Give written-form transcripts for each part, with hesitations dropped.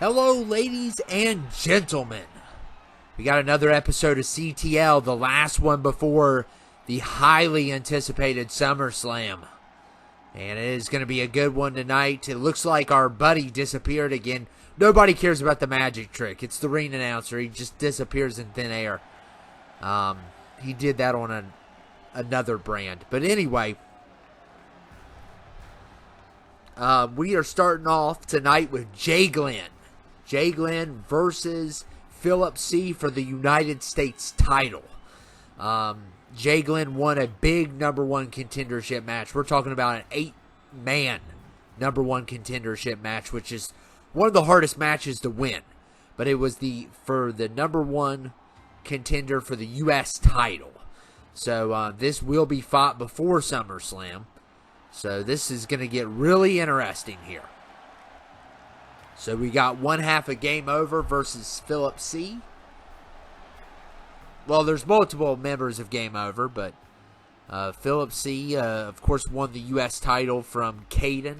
Hello, ladies and gentlemen. We got another episode of CTL, the last one before the highly anticipated SummerSlam. And it is going to be a good one tonight. It looks like our buddy disappeared again. Nobody cares about the magic trick. It's the ring announcer. He just disappears in thin air. He did that on another brand. But anyway, we are starting off tonight with Jay Glenn. Jay Glenn versus Philip C. for the United States title. Jay Glenn won a big number one contendership match. We're talking about an 8-man number one contendership match, which is one of the hardest matches to win. But it was for the number one contender for the U.S. title. So this will be fought before SummerSlam. So this is going to get really interesting here. So we got one half of Game Over versus Philip C. Well, there's multiple members of Game Over, but Philip C, of course, won the U.S. title from Caden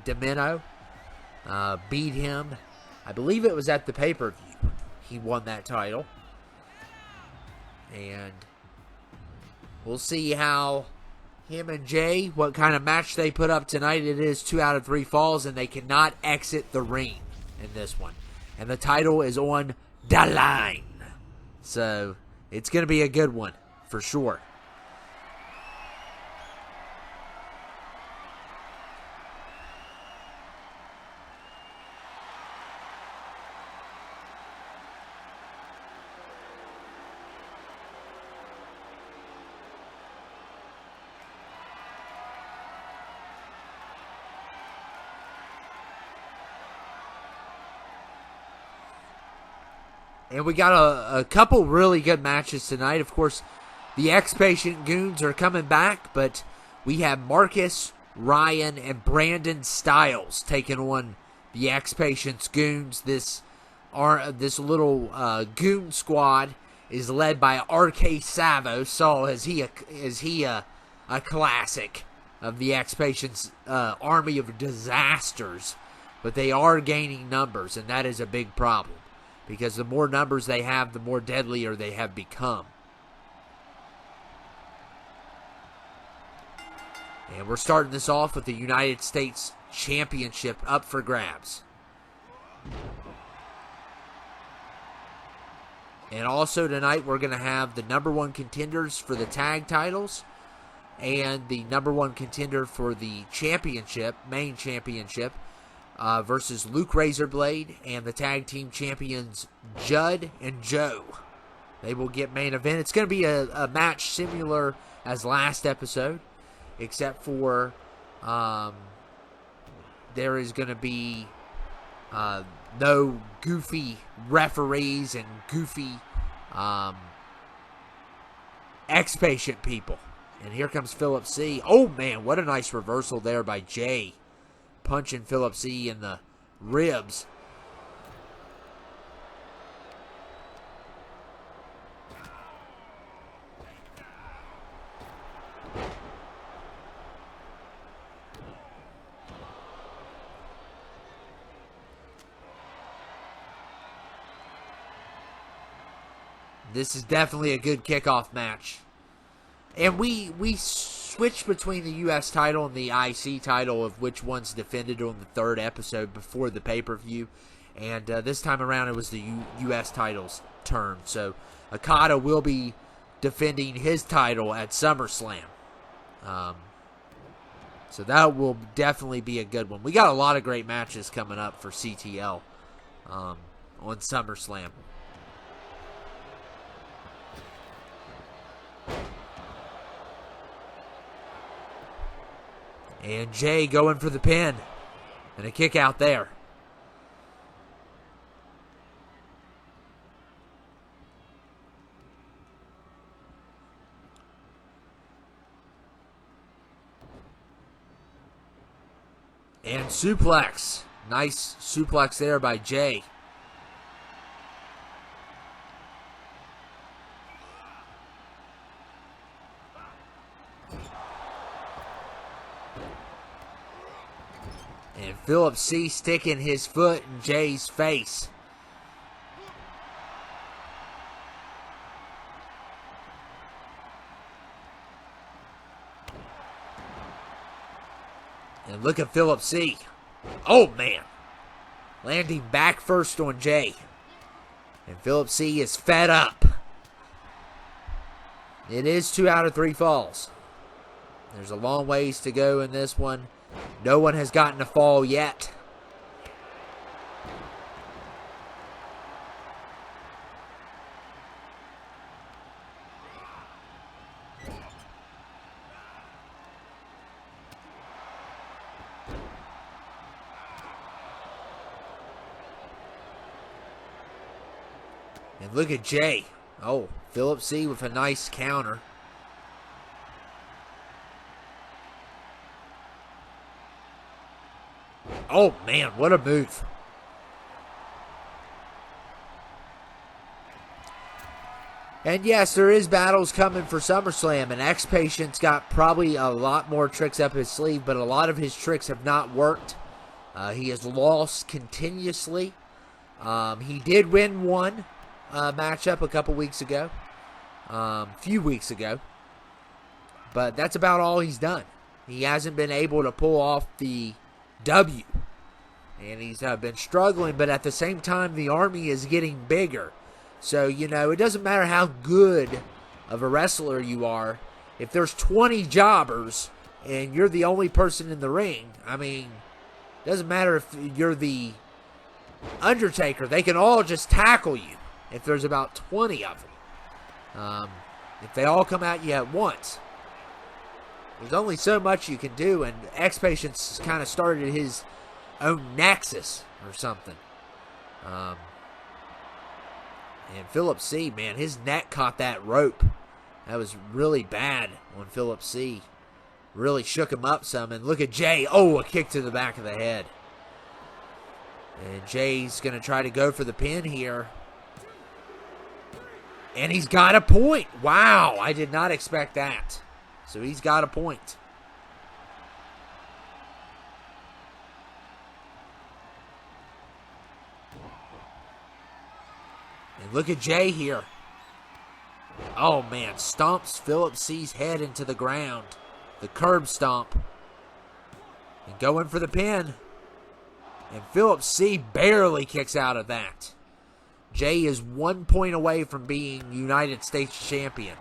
Domino. Beat him. I believe it was at the pay-per-view. He won that title. And we'll see how him and Jay, what kind of match they put up tonight. It is 2 out of 3 falls, and they cannot exit the ring in this one. And the title is on the line. So it's going to be a good one for sure. And we got a couple really good matches tonight. Of course, the X-Patient Goons are coming back, but we have Marcus, Ryan, and Brandon Styles taking on the X-Patient's Goons. This little goon squad is led by RK Savo. So is he a classic of the X-Patient's army of disasters? But they are gaining numbers, and that is a big problem. Because the more numbers they have, the more deadlier they have become. And we're starting this off with the United States Championship up for grabs. And also tonight we're going to have the number one contenders for the tag titles. And the number one contender for the championship, main championship. Versus Luke Razorblade and the tag team champions Judd and Joe. They will get main event. It's going to be a match similar as last episode, except for there is going to be no goofy referees and goofy X-Patient people. And here comes Philip C. Oh man, what a nice reversal there by Jay. Punching Philip C. in the ribs. This is definitely a good kickoff match. And we switched between the U.S. title and the IC title of which one's defended on the third episode before the pay-per-view. And this time around it was the U.S. title's turn. So Okada will be defending his title at SummerSlam. So that will definitely be a good one. We got a lot of great matches coming up for CTL on SummerSlam. And Jay going for the pin. And a kick out there. And suplex. Nice suplex there by Jay. And Philip C. sticking his foot in Jay's face. And look at Philip C. Oh, man. Landing back first on Jay. And Philip C. is fed up. It is 2 out of 3 falls. There's a long ways to go in this one. No one has gotten a fall yet. And look at Jay. Oh, Philip C. with a nice counter. Oh, man, what a move. And yes, there is battles coming for SummerSlam, and X-Patient's got probably a lot more tricks up his sleeve, but a lot of his tricks have not worked. He has lost continuously. He did win one matchup a couple weeks ago, few weeks ago, but that's about all he's done. He hasn't been able to pull off the W, and he's been struggling, but at the same time, the army is getting bigger. So, you know, it doesn't matter how good of a wrestler you are. If there's 20 jobbers and you're the only person in the ring, I mean, it doesn't matter if you're the Undertaker. They can all just tackle you if there's about 20 of them. If they all come at you at once. There's only so much you can do, and X-Patient's kind of started his own nexus or something. And Philip C., man, his neck caught that rope. That was really bad on Philip C. Really shook him up some. And look at Jay. Oh, a kick to the back of the head. And Jay's going to try to go for the pin here. And he's got a point. Wow, I did not expect that. So he's got a point. And look at Jay here. Oh, man. Stomps Philip C.'s head into the ground. The curb stomp. And going for the pin. And Philip C. barely kicks out of that. Jay is 1 point away from being United States champion.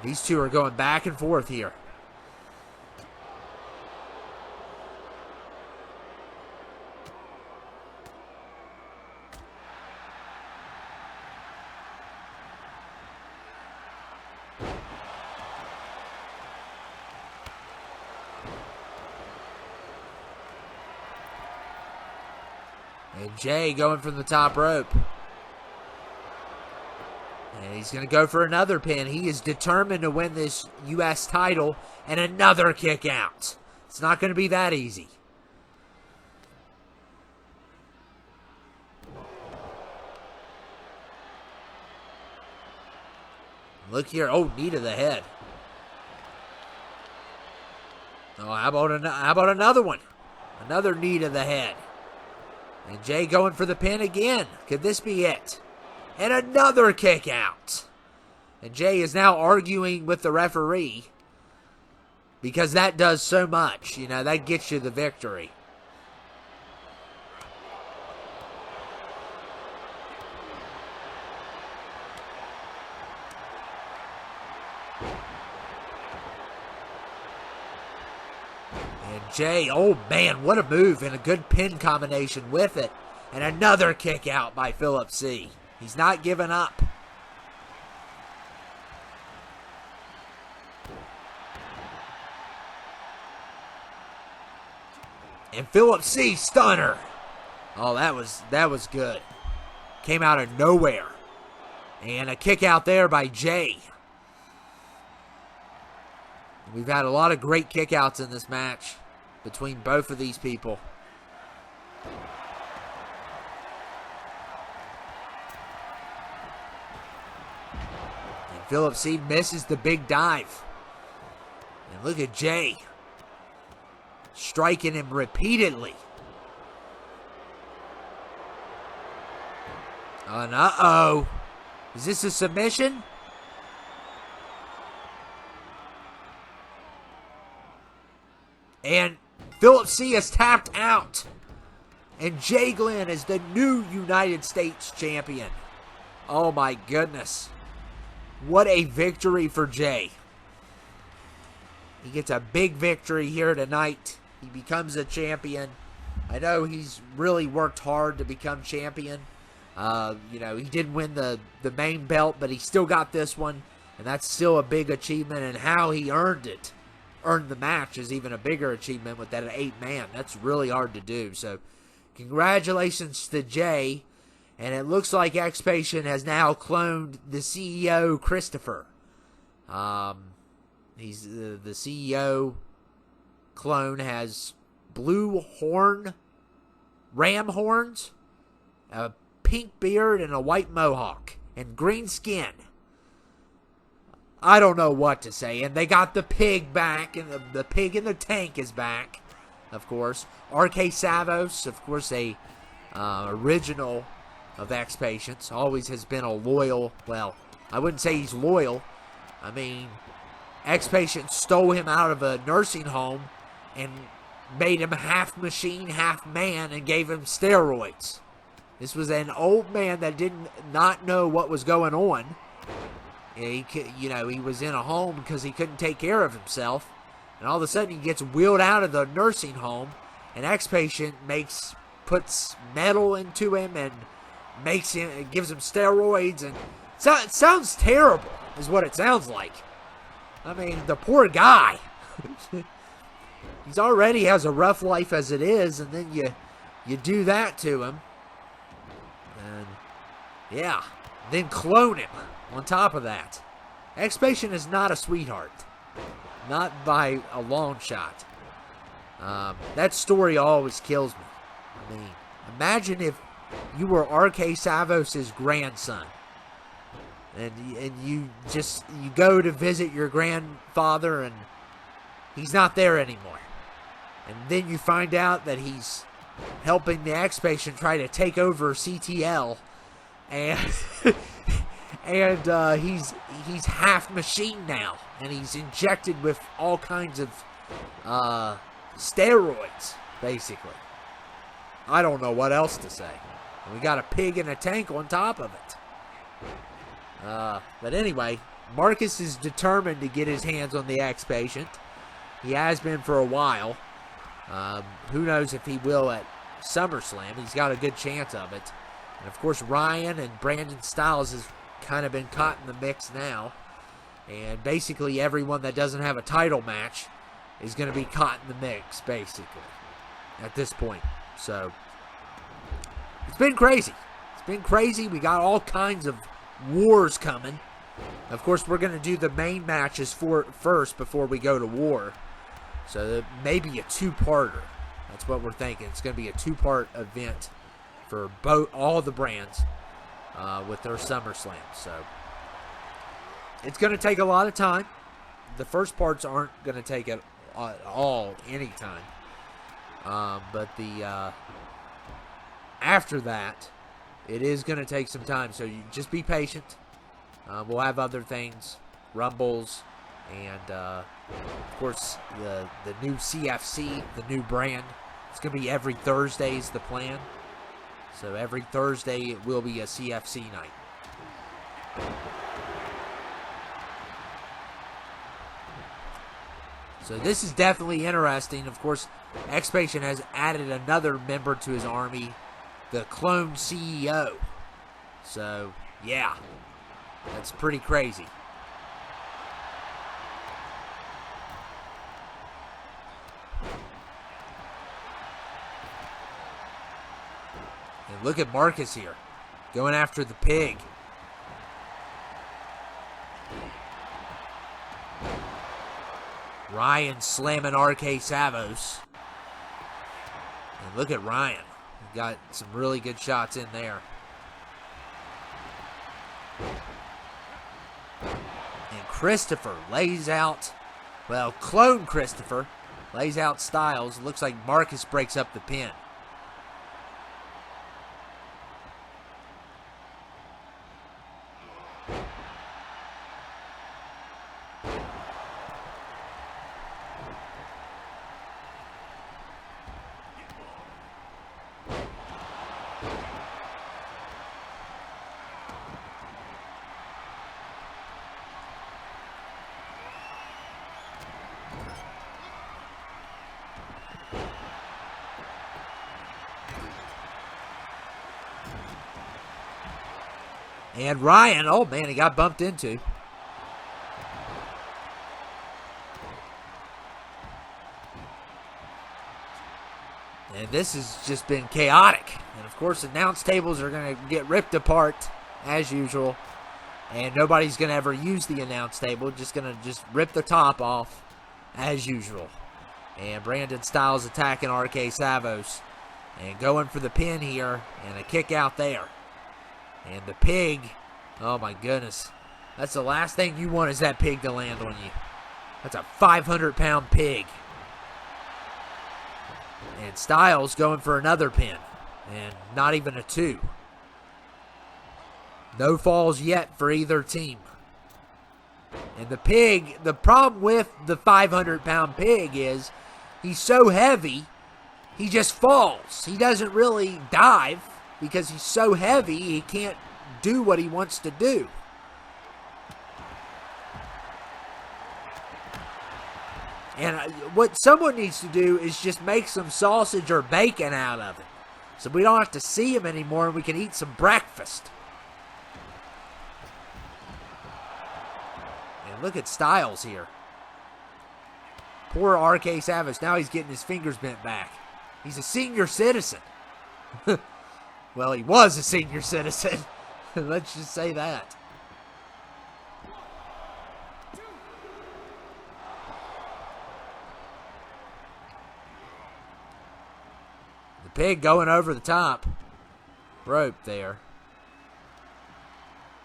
These two are going back and forth here. And Jay going from the top rope. And he's going to go for another pin. He is determined to win this U.S. title. And another kick out. It's not going to be that easy. Look here. Oh, knee to the head. Oh, how about another one? Another knee to the head. And Jay going for the pin again. Could this be it? And another kick out. And Jay is now arguing with the referee. Because that does so much. You know, that gets you the victory. And Jay, oh man, what a move. And a good pin combination with it. And another kick out by Philip C. He's not giving up. And Philip C. stunner. Oh, that was good. Came out of nowhere. And a kick out there by Jay. We've had a lot of great kickouts in this match between both of these people. Philip C misses the big dive. And look at Jay striking him repeatedly. And uh-oh. Is this a submission? And Philip C is tapped out. And Jay Glenn is the new United States champion. Oh my goodness. What a victory for Jay. He gets a big victory here tonight. He becomes a champion. I know he's really worked hard to become champion. He didn't win the main belt, but he still got this one. And that's still a big achievement. And how he earned the match is even a bigger achievement with that 8-man. That's really hard to do. So congratulations to Jay. And it looks like X-Patient has now cloned the CEO, Christopher. He's the CEO clone has blue ram horns, a pink beard, and a white mohawk, and green skin. I don't know what to say. And they got the pig back, and the pig in the tank is back, of course. RK Savos, of course, a original of X-Patients, always has been a loyal, well, I wouldn't say he's loyal. I mean, X-Patient stole him out of a nursing home and made him half machine, half man, and gave him steroids. This was an old man that did not know what was going on. He was in a home because he couldn't take care of himself. And all of a sudden he gets wheeled out of the nursing home, and X-Patient puts metal into him and gives him steroids, and it sounds terrible is what it sounds like. I mean, the poor guy. He's already has a rough life as it is, and then you do that to him. And yeah, then clone him on top of that. X-Patient is not a sweetheart. Not by a long shot. That story always kills me. I mean, imagine if you were RK Savos' grandson, and you go to visit your grandfather, and he's not there anymore, and then you find out that he's helping the X-Patient try to take over CTL, and he's half machine now, and he's injected with all kinds of steroids, basically. I don't know what else to say. And we got a pig in a tank on top of it. But anyway, Marcus is determined to get his hands on the X-Patient. He has been for a while. Who knows if he will at SummerSlam. He's got a good chance of it. And of course, Ryan and Brandon Styles has kind of been caught in the mix now. And basically everyone that doesn't have a title match is going to be caught in the mix, basically, at this point. So it's been crazy. It's been crazy. We got all kinds of wars coming. Of course, we're going to do the main matches first before we go to war. So maybe a two-parter. That's what we're thinking. It's going to be a two-part event for all the brands with their SummerSlam. So it's going to take a lot of time. The first parts aren't going to take it all any time. But after that, it is going to take some time. So you just be patient. We'll have other things, Rumbles, and of course the new CFC, the new brand. It's going to be every Thursday is the plan. So every Thursday it will be a CFC night. So this is definitely interesting. Of course, X-Patient has added another member to his army, the clone CEO. So, yeah, that's pretty crazy. And look at Marcus here, going after the pig. Ryan slamming RK Savos. And look at Ryan. He got some really good shots in there. Christopher lays out, well, clone Christopher lays out Styles. Looks like Marcus breaks up the pin. And Ryan, oh man, he got bumped into. And this has just been chaotic. And of course, announce tables are going to get ripped apart as usual. And nobody's going to ever use the announce table. Just going to rip the top off as usual. And Brandon Styles attacking RK Savos. And going for the pin here. And a kick out there. And the pig, oh my goodness. That's the last thing you want, is that pig to land on you. That's a 500-pound pig. And Styles going for another pin. And not even a 2. No falls yet for either team. And the pig, the problem with the 500-pound pig is he's so heavy, he just falls. He doesn't really dive because he's so heavy, he can't do what he wants to do. And what someone needs to do is just make some sausage or bacon out of it, so we don't have to see him anymore and we can eat some breakfast. And look at Styles here. Poor RK Savage. Now he's getting his fingers bent back. He's a senior citizen. Well, he was a senior citizen. Let's just say that. The pig going over the top rope there.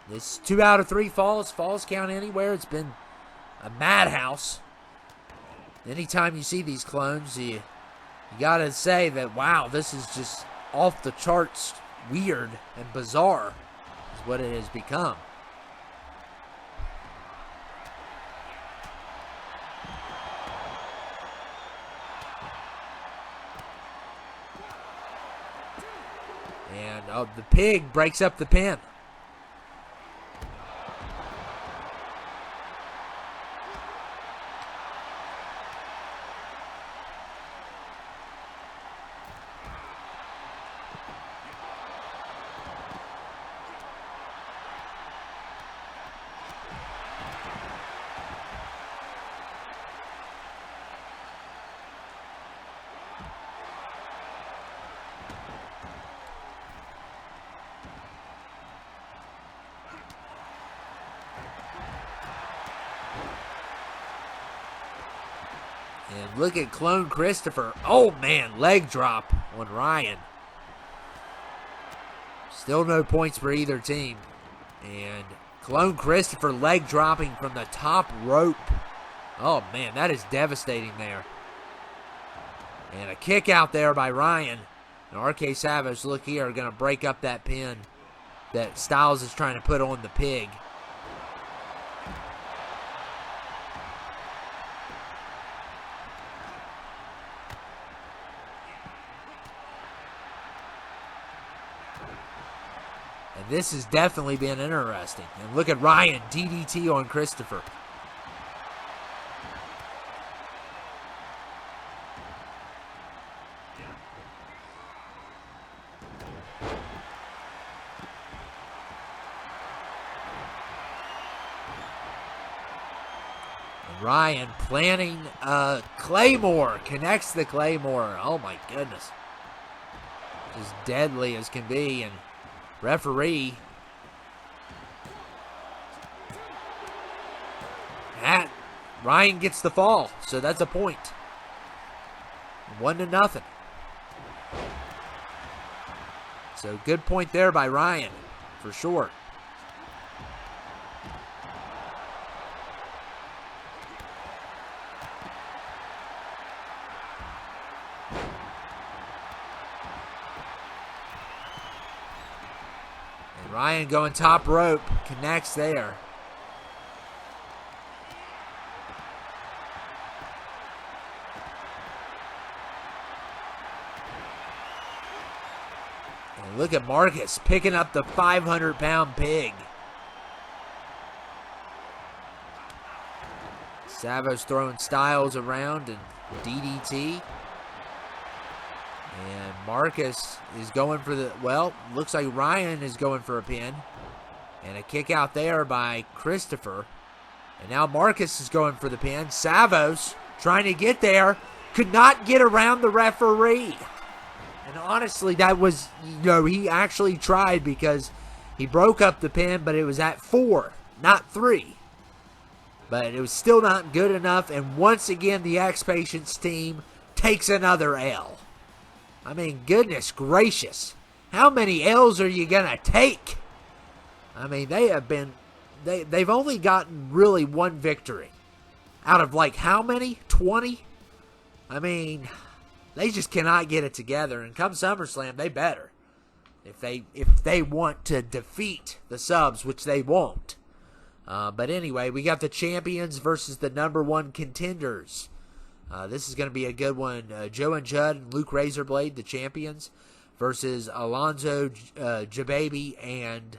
This 2 out of 3 falls. Falls count anywhere. It's been a madhouse. Anytime you see these clones, you gotta say that, wow, this is just off the charts weird and bizarre is what it has become. And the pig breaks up the pin. And look at Clone Christopher. Oh, man, leg drop on Ryan. Still no points for either team. And Clone Christopher leg dropping from the top rope. Oh, man, that is devastating there. And a kick out there by Ryan. And RK Savage, look here, are going to break up that pin that Styles is trying to put on the pig. And this has definitely been interesting. And look at Ryan, DDT on Christopher. And Ryan planning a Claymore, connects the Claymore. Oh my goodness. As deadly as can be. And referee, Ryan gets the fall, so that's a point. 1-0. So good point there by Ryan, for sure. Ryan going top rope. Connects there. And look at Marcus picking up the 500-pound pig. Savo's throwing Styles around and DDT. And Marcus is going for the, well, looks like Ryan is going for a pin. And a kick out there by Christopher. And now Marcus is going for the pin. Savo's trying to get there. Could not get around the referee. And honestly, that was, he actually tried because he broke up the pin, but it was at 4, not 3. But it was still not good enough. And once again, the X-Patience team takes another L. I mean, goodness gracious. How many L's are you going to take? I mean, they have been, they've only gotten really one victory. Out of like how many? 20? I mean, they just cannot get it together. And come SummerSlam, they better. If they want to defeat the subs, which they won't. But anyway, we got the champions versus the #1 contenders. This is going to be a good one. Joe and Judd and Luke Razorblade, the champions, versus Alonzo, Jababy, and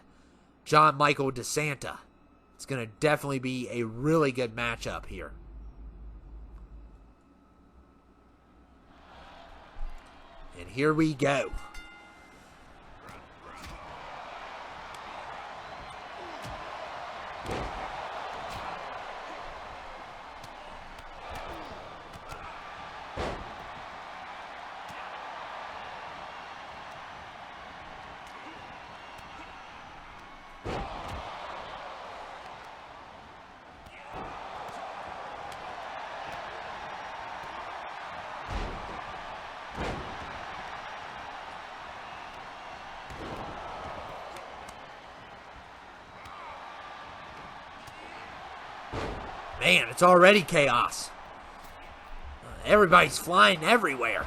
John Michael DeSanta. It's going to definitely be a really good matchup here. And here we go. Man, it's already chaos. Everybody's flying everywhere.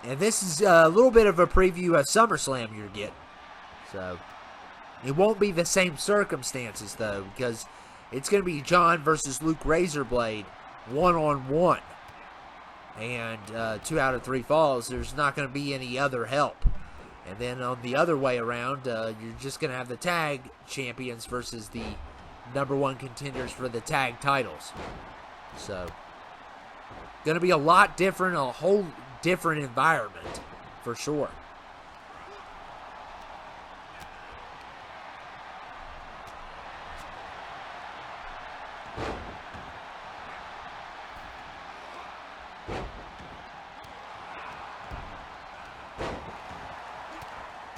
And this is a little bit of a preview of SummerSlam you're getting. So, it won't be the same circumstances, though, because it's going to be John versus Luke Razorblade, 1-on-1. And 2 out of 3 falls. There's not going to be any other help. And then on the other way around, you're just going to have the tag champions versus the #1 contenders for the tag titles. So, going to be a lot different, a whole different environment, for sure.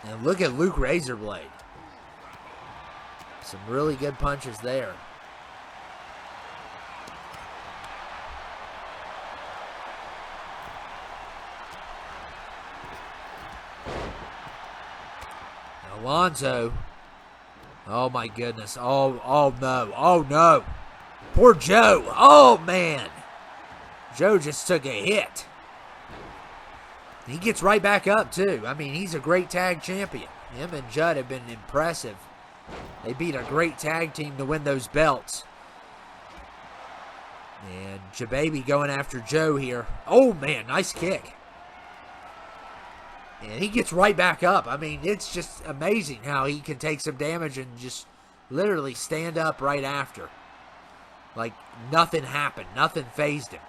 And look at Luke Razorblade. Some really good punches there. Alonzo. Oh my goodness. Oh no. Oh no. Poor Joe. Oh man. Joe just took a hit. He gets right back up too. I mean, he's a great tag champion. Him and Judd have been impressive. They beat a great tag team to win those belts. And Jababy going after Joe here. Oh, man, nice kick. And he gets right back up. I mean, it's just amazing how he can take some damage and just literally stand up right after. Like nothing happened. Nothing fazed him.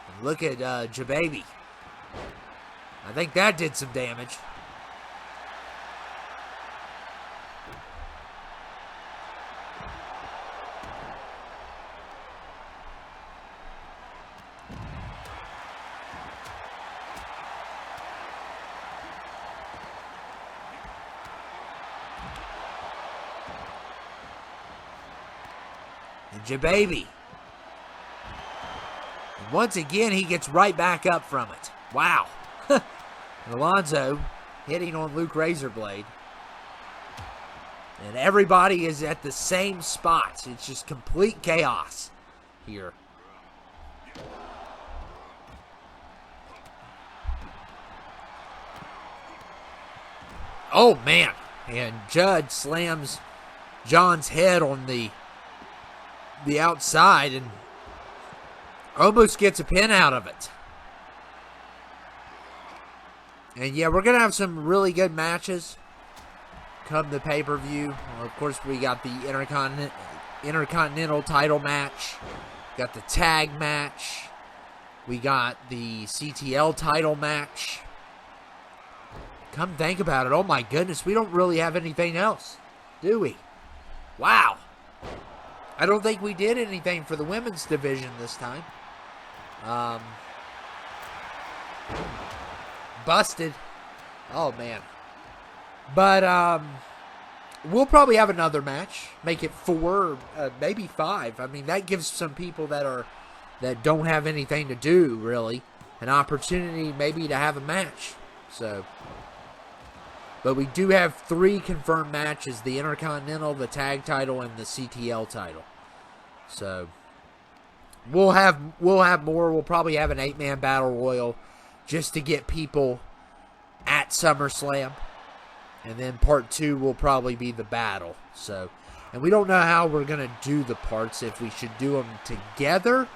And look at Jababy. I think that did some damage. And Jababy. And once again, he gets right back up from it. Wow. Alonzo hitting on Luke Razorblade. And everybody is at the same spots. It's just complete chaos here. Oh, man. And Judd slams John's head on the outside and almost gets a pin out of it. And yeah, we're going to have some really good matches come the pay-per-view. Well, of course, we got the Intercontinental title match. Got the tag match. We got the CTL title match. Come think about it. Oh my goodness, we don't really have anything else, do we? Wow. I don't think we did anything for the women's division this time. Busted. Oh man. But we'll probably have another match. Make it 4, maybe 5. I mean, that gives some people that don't have anything to do, really, an opportunity maybe to have a match. So, but we do have 3 confirmed matches: the Intercontinental, the Tag title, and the CTL title. So, we'll have more. We'll probably have an 8-man battle royal just to get people at SummerSlam. And then part 2 will probably be the battle. So, and we don't know how we're going to do the parts, if we should do them together,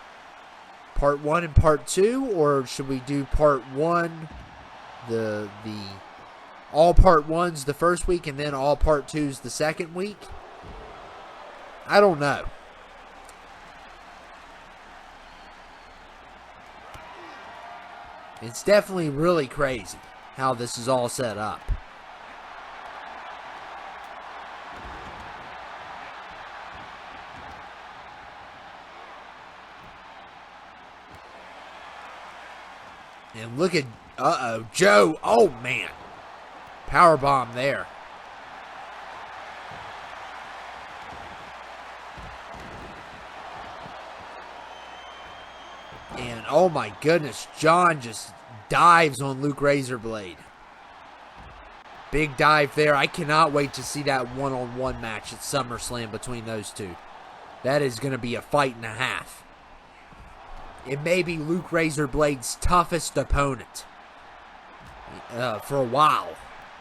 part 1 and part 2, or should we do part 1, the all part 1's the first week, and then all part 2's the second week? I don't know. It's definitely really crazy how this is all set up. And look at, Joe. Oh, man. Powerbomb there. And, oh, my goodness, John just dives on Luke Razorblade. Big dive there. I cannot wait to see that one-on-one match at SummerSlam between those two. That is going to be a fight and a half. It may be Luke Razorblade's toughest opponent for a while.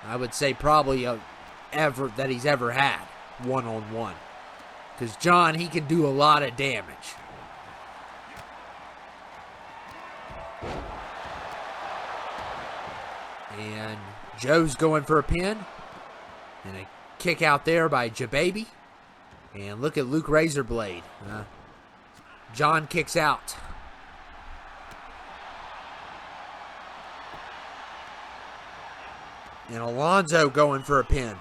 I would say probably that he's ever had one-on-one. Because John, he can do a lot of damage. And Joe's going for a pin. And a kick out there by J-Baby. And look at Luke Razorblade. John kicks out. And Alonzo going for a pin.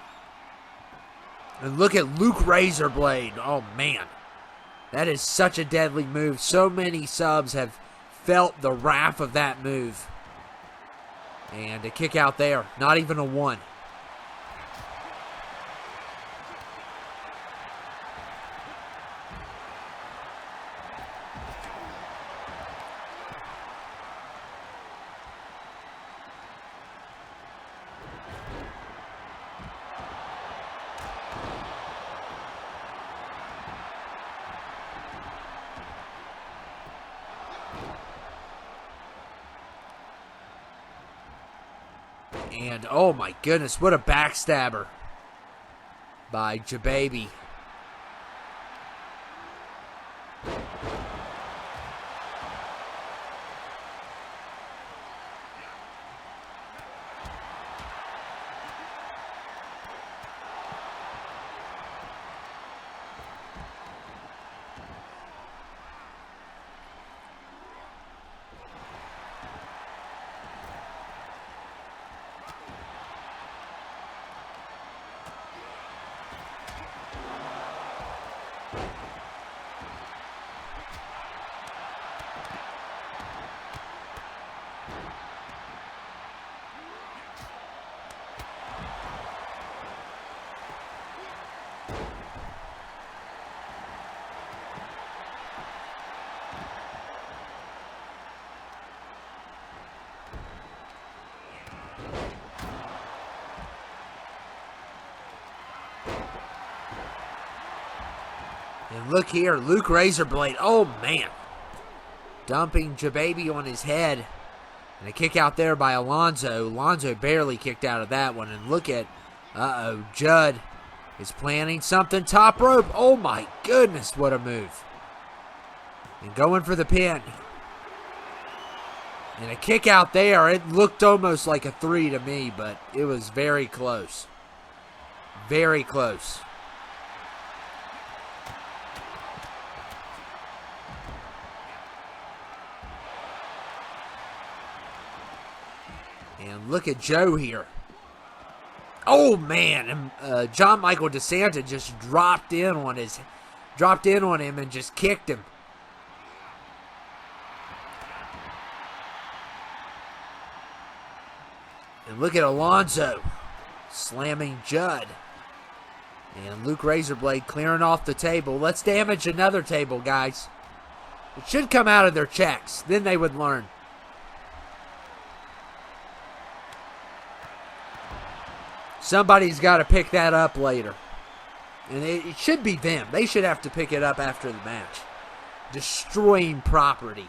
And look at Luke Razorblade. Oh, man. That is such a deadly move. So many subs have felt the wrath of that move. And a kick out there. Not even a 1. And, oh my goodness, what a backstabber by J-Baby. And look here, Luke Razorblade. Oh, man. Dumping J-Baby on his head. And a kick out there by Alonzo. Alonzo barely kicked out of that one. And look at Uh-oh, Judd is planning something top rope. Oh my goodness, what a move. And going for the pin. And a kick out there. It looked almost like a 3 to me, but it was very close. Very close. And look at Joe here. Oh man, John Michael DeSanta just dropped in on him and just kicked him. And look at Alonzo slamming Judd. And Luke Razorblade clearing off the table. Let's damage another table, guys. It should come out of their checks. Then they would learn. Somebody's got to pick that up later. And it should be them. They should have to pick it up after the match. Destroying property.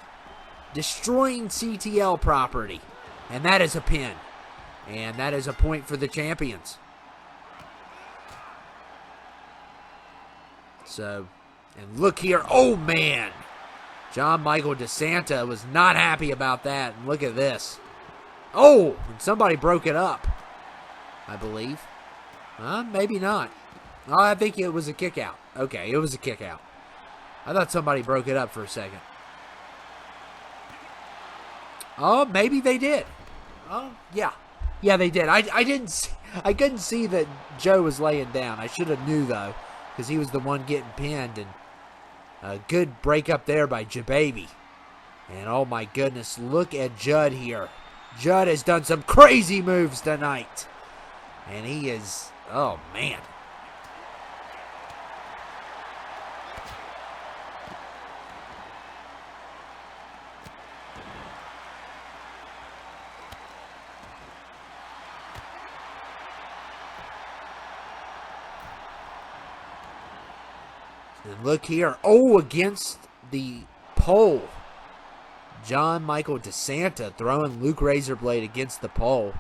Destroying CTL property. And that is a pin. And that is a point for the champions. So, and look here. Oh, man. John Michael DeSanta was not happy about that. And look at this. Oh, and somebody broke it up, I believe. Maybe not. Oh, I think it was a kick out. Okay, it was a kick out. I thought somebody broke it up for a second. Oh, maybe they did. Oh, yeah. Yeah, they did. I couldn't see that Joe was laying down. I should have knew, though, because he was the one getting pinned. And a good break up there by J-Baby. And oh my goodness, look at Judd here. Judd has done some crazy moves tonight. And he is, oh man. And look here. Oh, against the pole. John Michael DeSanta throwing Luke Razorblade against the pole.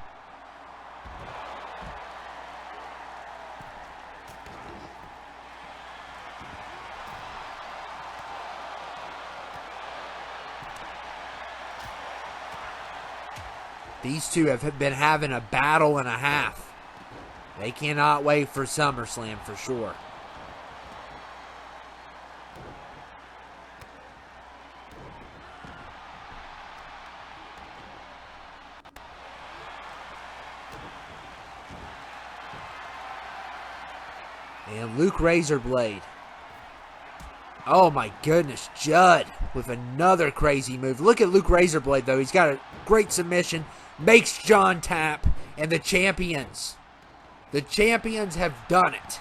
These two have been having a battle and a half. They cannot wait for SummerSlam for sure. And Luke Razorblade. Oh my goodness, Judd with another crazy move. Look at Luke Razorblade though. He's got a great submission. Makes John tap. And the champions have done it.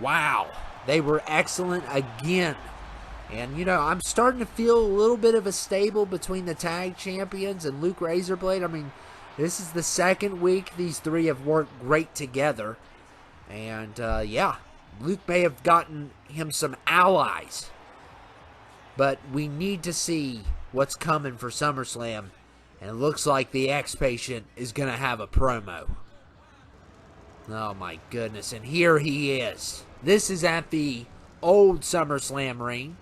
Wow. They were excellent again. And, you know, I'm starting to feel a little bit of a stable between the tag champions and Luke Razorblade. I mean, this is the second week these three have worked great together. And, yeah, Luke may have gotten him some allies. But we need to see what's coming for SummerSlam. And it looks like the X-Patient is going to have a promo. Oh, my goodness. And here he is. This is at the old SummerSlam ring.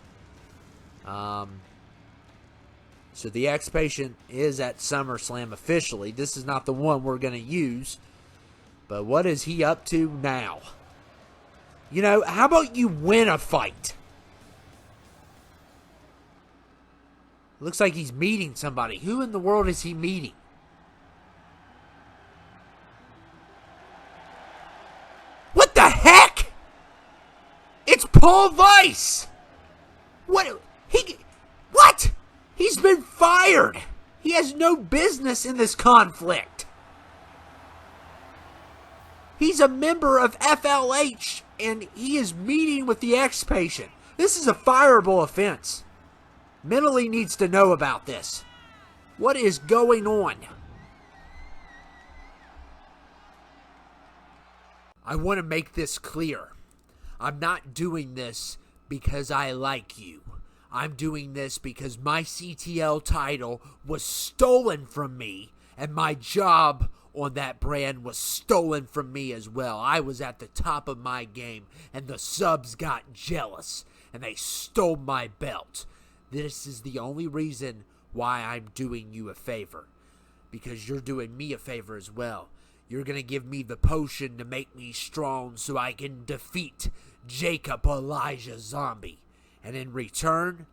So the X-Patient is at SummerSlam officially. This is not the one we're going to use. But what is he up to now? You know, how about you win a fight? Looks like he's meeting somebody. Who in the world is he meeting? What the heck? It's Paul Weiss. What? What? He's been fired. He has no business in this conflict. He's a member of FLH, and he is meeting with the X-Patient. This is a fireable offense. Mentally needs to know about this. What is going on? I want to make this clear. I'm not doing this because I like you. I'm doing this because my CTL title was stolen from me and my job on that brand was stolen from me as well. I was at the top of my game, and the subs got jealous, and they stole my belt. This is the only reason why I'm doing you a favor, because you're doing me a favor as well. You're going to give me the potion to make me strong so I can defeat Jacob Elijah Zombie. And in return,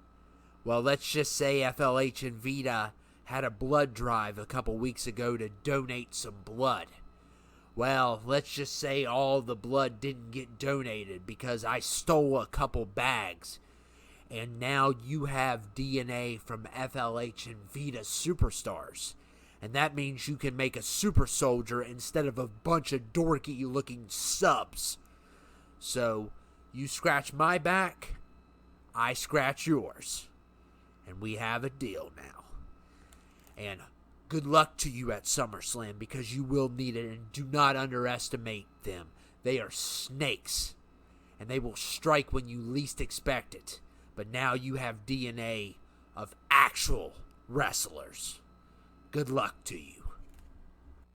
well, let's just say FLH and Vita had a blood drive a couple weeks ago to donate some blood. Well, let's just say all the blood didn't get donated because I stole a couple bags. And now you have DNA from FLH and Vita superstars. And that means you can make a super soldier instead of a bunch of dorky looking subs. So, you scratch my back, I scratch yours. And we have a deal now. And good luck to you at SummerSlam, because you will need it, and do not underestimate them. They are snakes, and they will strike when you least expect it. But now you have DNA of actual wrestlers. Good luck to you.